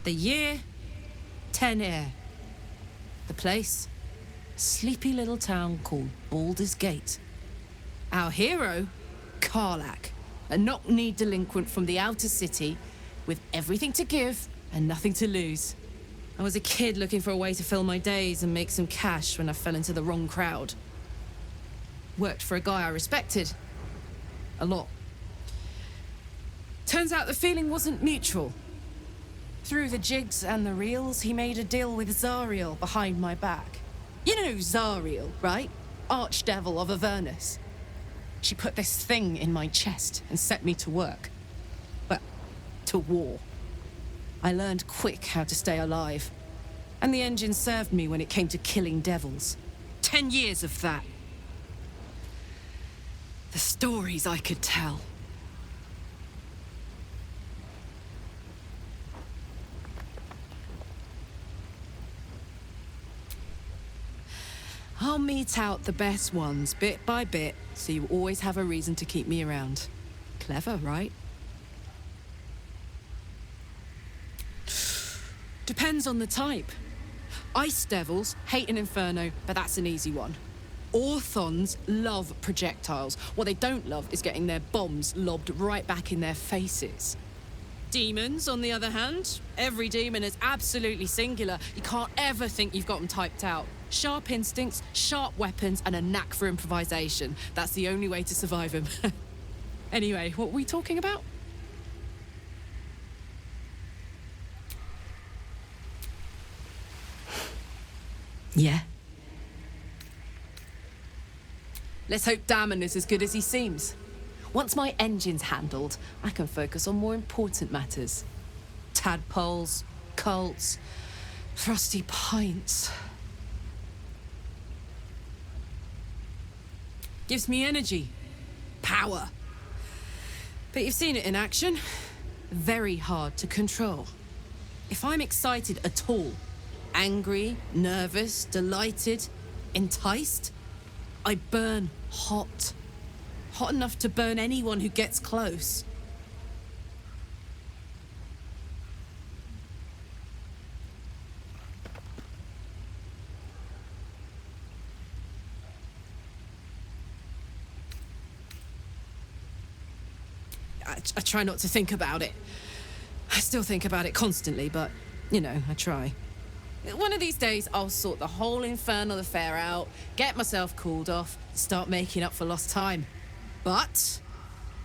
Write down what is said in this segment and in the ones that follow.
The year, 10 air. The place, sleepy little town called Baldur's Gate. Our hero, Karlach, a knock-kneed delinquent from the outer city with everything to give and nothing to lose. I was a kid looking for a way to fill my days and make some cash when I fell into the wrong crowd. Worked for a guy I respected. A lot. Turns out the feeling wasn't mutual. Through the jigs and the reels, he made a deal with Zariel behind my back. You know Zariel, right? Archdevil of Avernus. She put this thing in my chest and set me to work. Well, to war. I learned quick how to stay alive. And the engine served me when it came to killing devils. 10 years of that. The stories I could tell. I'll mete out the best ones bit by bit, so you always have a reason to keep me around. Clever, right? Depends on the type. Ice devils hate an inferno, but that's an easy one. Orthons love projectiles. What they don't love is getting their bombs lobbed right back in their faces. Demons, on the other hand, every demon is absolutely singular. You can't ever think you've got them typed out. Sharp instincts, sharp weapons, and a knack for improvisation. That's the only way to survive them. Anyway, what were we talking about? Yeah. Let's hope Damon is as good as he seems. Once my engine's handled, I can focus on more important matters. Tadpoles, cults, frosty pints. Gives me energy, power. But you've seen it in action. Very hard to control. If I'm excited at all, angry, nervous, delighted, enticed, I burn hot. Hot enough to burn anyone who gets close. I try not to think about it. I still think about it constantly, but, you know, I try. One of these days, I'll sort the whole infernal affair out, get myself cooled off, start making up for lost time. But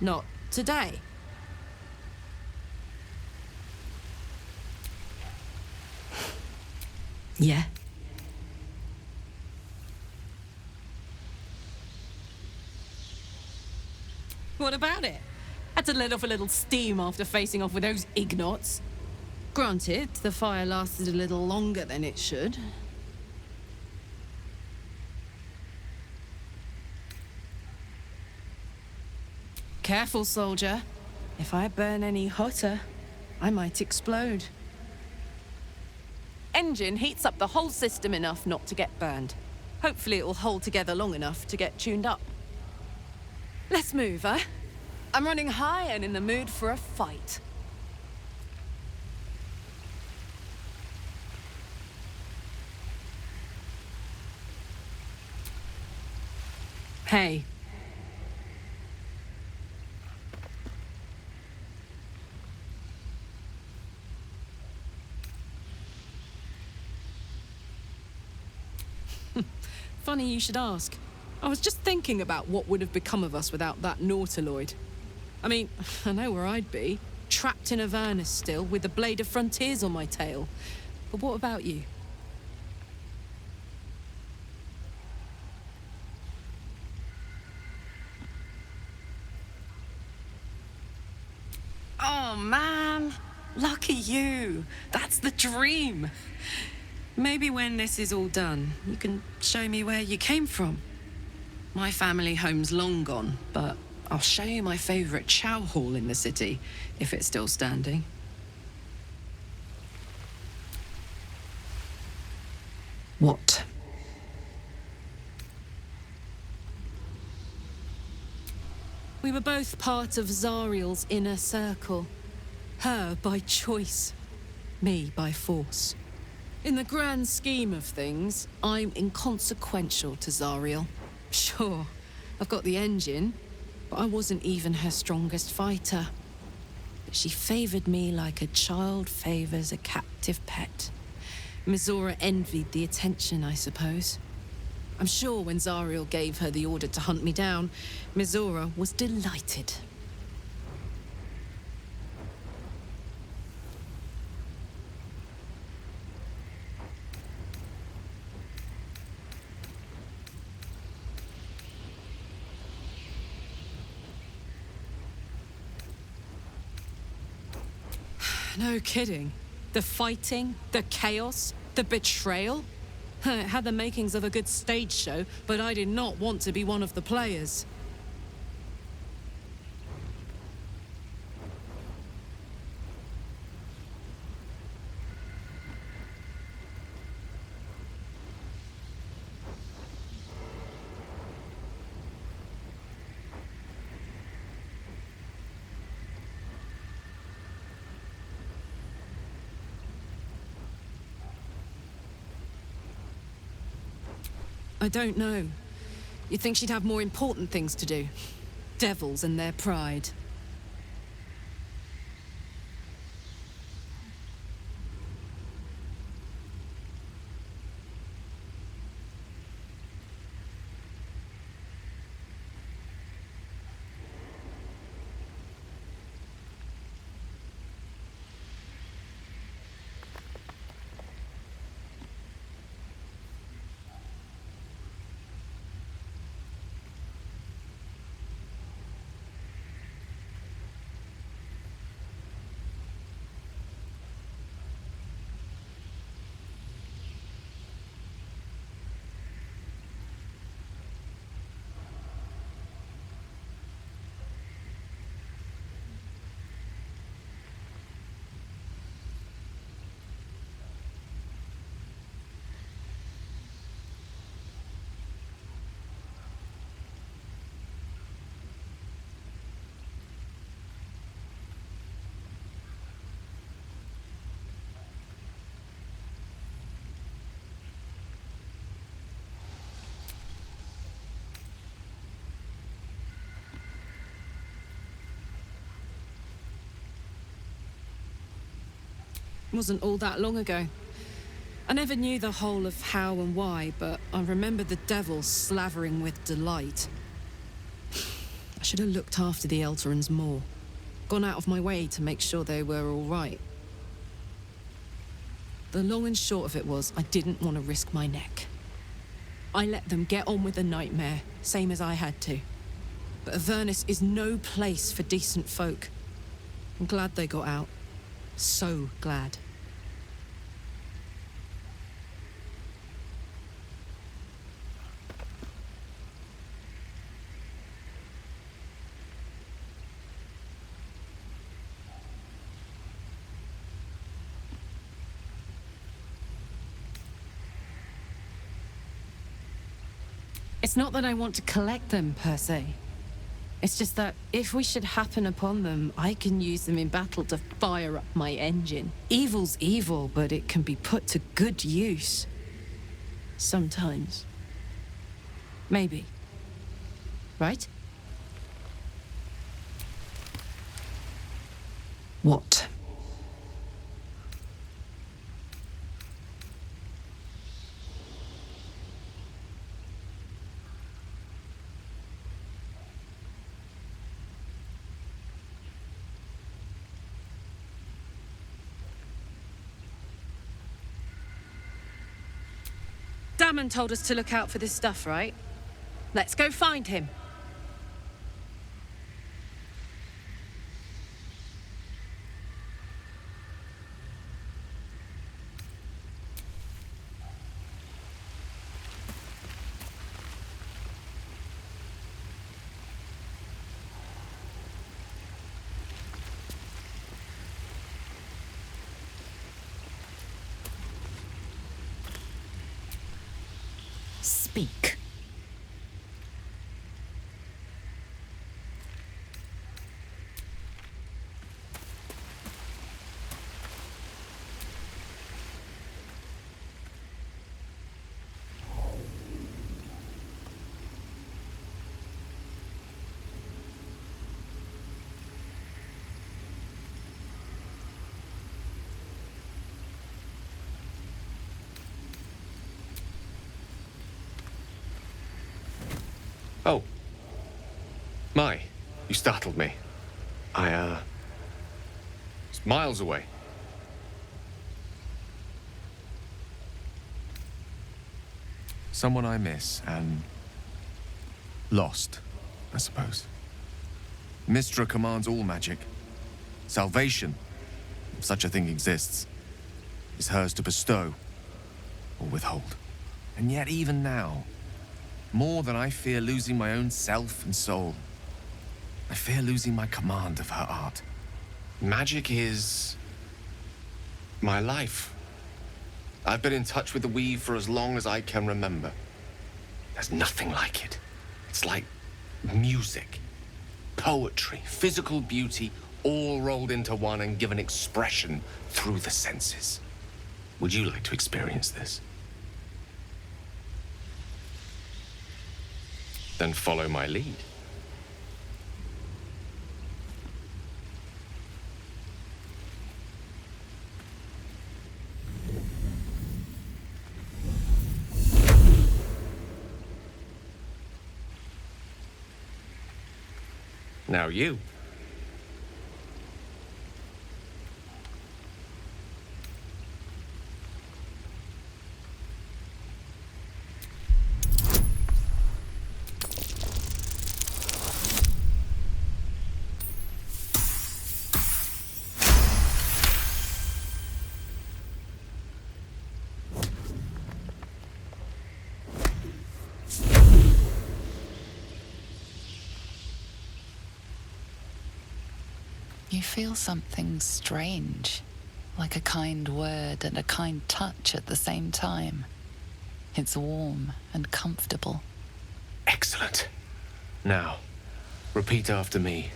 not today. Yeah. What about it? Had to let off a little steam after facing off with those ignots. Granted, the fire lasted a little longer than it should. Careful, soldier. If I burn any hotter, I might explode. Engine heats up the whole system enough not to get burned. Hopefully it will hold together long enough to get tuned up. Let's move, huh? I'm running high and in the mood for a fight. Hey. Funny you should ask. I was just thinking about what would have become of us without that Nautiloid. I mean, I know where I'd be. Trapped in Avernus still, with the blade of frontiers on my tail. But what about you? Oh, man. Lucky you. That's the dream. Maybe when this is all done, you can show me where you came from. My family home's long gone, but I'll show you my favorite chow hall in the city, if it's still standing. What? We were both part of Zariel's inner circle. Her by choice. me by force. In the grand scheme of things, I'm inconsequential to Zariel. Sure, I've got the engine, but I wasn't even her strongest fighter. But she favored me like a child favors a captive pet. Mizora envied the attention, I suppose. I'm sure when Zariel gave her the order to hunt me down, Mizora was delighted. No kidding. The fighting, the chaos, the betrayal. It had the makings of a good stage show, but I did not want to be one of the players. I don't know. You'd think she'd have more important things to do. Devils and their pride. It wasn't all that long ago. I never knew the whole of how and why, but I remember the devil slavering with delight. I should have looked after the Elterans more. Gone out of my way to make sure they were all right. The long and short of it was, I didn't want to risk my neck. I let them get on with the nightmare, same as I had to. But Avernus is no place for decent folk. I'm glad they got out. So glad. It's not that I want to collect them, per se. It's just that if we should happen upon them, I can use them in battle to fire up my engine. Evil's evil, but it can be put to good use. Sometimes. Maybe. Right? What? Damon told us to look out for this stuff, right? Let's go find him. Speak. Oh. My, you startled me. It's miles away. Someone I miss and lost, I suppose. Mystra commands all magic. Salvation, if such a thing exists, is hers to bestow or withhold. And yet even now, more than I fear losing my own self and soul, I fear losing my command of her art. Magic is my life. I've been in touch with the weave for as long as I can remember. There's nothing like it. It's like music, poetry, physical beauty, all rolled into one and given expression through the senses. Would you like to experience this? Then follow my lead. Now you. You feel something strange, like a kind word and a kind touch at the same time. It's warm and comfortable. Excellent. Now, repeat after me.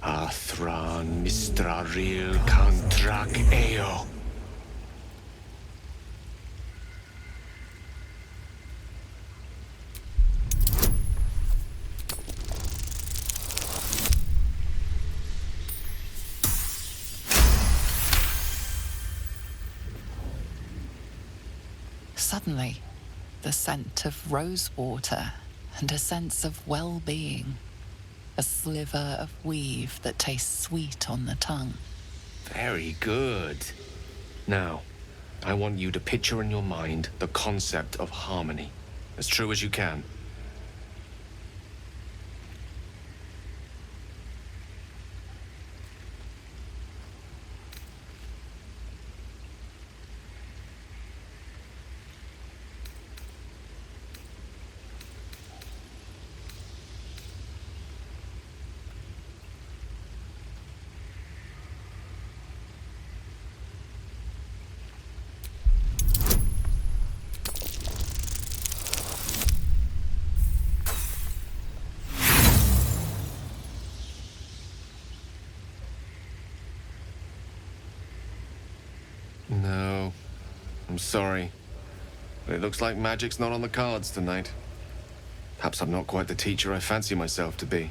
Athran Mistraril Kantrak Eo. Suddenly, the scent of rose water and a sense of well-being. A sliver of weave that tastes sweet on the tongue. Very good. Now, I want you to picture in your mind the concept of harmony, as true as you can. No, I'm sorry, but it looks like magic's not on the cards tonight. Perhaps I'm not quite the teacher I fancy myself to be.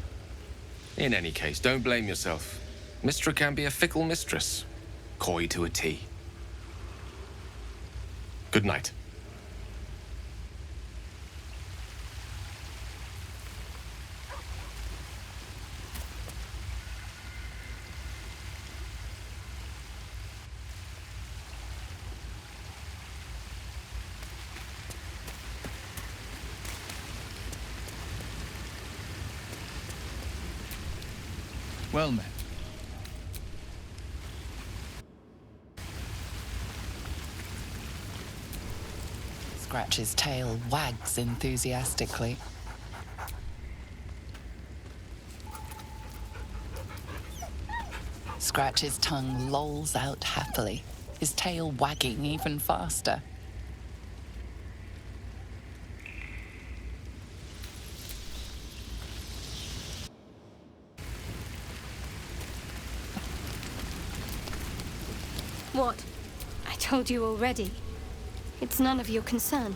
In any case, don't blame yourself. Mystra can be a fickle mistress, coy to a T. Good night. Well met. Scratch's tail wags enthusiastically. Scratch's tongue lolls out happily, his tail wagging even faster. What? I told you already. It's none of your concern.